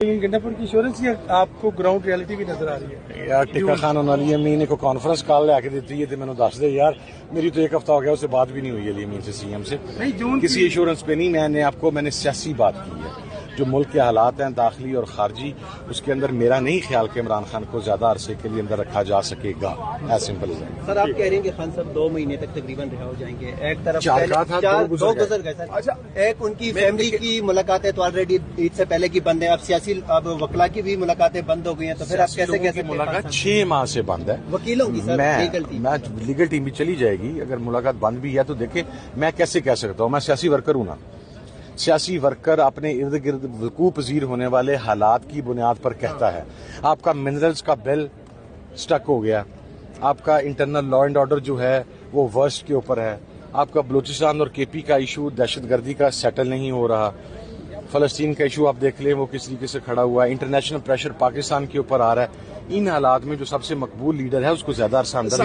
گنڈاپور کی انشورنس یا آپ کو گراؤنڈ ریالٹی بھی نظر آ رہی ہے؟ یار ٹکا خان علی امین کو کانفرنس کال لے کے دیتی ہے تو مینوں دس دے یار، میری تو ایک ہفتہ ہو گیا، اس سے بات بھی نہیں ہوئی علی امین سے، سی ایم سے کسی انشورنس پہ نہیں۔ میں نے سیاسی بات کی ہے، جو ملک کے حالات ہیں داخلی اور خارجی، اس کے اندر میرا نہیں خیال کہ عمران خان کو زیادہ عرصے کے لیے اندر رکھا جا سکے گا، ایز سمپل از۔ سر آپ کہہ رہے ہیں کہ خان صاحب 2 مہینے تک تقریباً رہا ہو جائیں گے، ایک طرف دو گزر گئے سر۔ اچھا، ایک ان کی فیملی کی ملاقاتیں تو آلریڈی عید سے پہلے کی بند ہیں، اب سیاسی اب وکلا کی بھی ملاقاتیں بند ہو گئی ہیں، تو پھر آپ کیسے ملاقات 6 ماہ سے بند ہے وکیلوں کی؟ سر لیگل ٹیم بھی چلی جائے گی، اگر ملاقات بند بھی ہے تو دیکھیں میں کیسے کہہ سکتا ہوں، میں سیاسی ورکر ہوں نا۔ سیاسی ورکر اپنے ارد گرد وقوع پذیر ہونے والے حالات کی بنیاد پر کہتا ہے۔ آپ کا منرلز کا بل سٹک ہو گیا، آپ کا انٹرنل لا اینڈ آرڈر جو ہے وہ ورسٹ کے اوپر ہے، آپ کا بلوچستان اور کے پی کا ایشو دہشت گردی کا سیٹل نہیں ہو رہا، فلسطین کا ایشو آپ دیکھ لیں وہ کس طریقے سے کھڑا ہوا ہے، انٹرنیشنل پریشر پاکستان کے اوپر آ رہا ہے۔ ان حالات میں جو سب سے مقبول لیڈر ہے اس کو زیادہ عرصہ اندر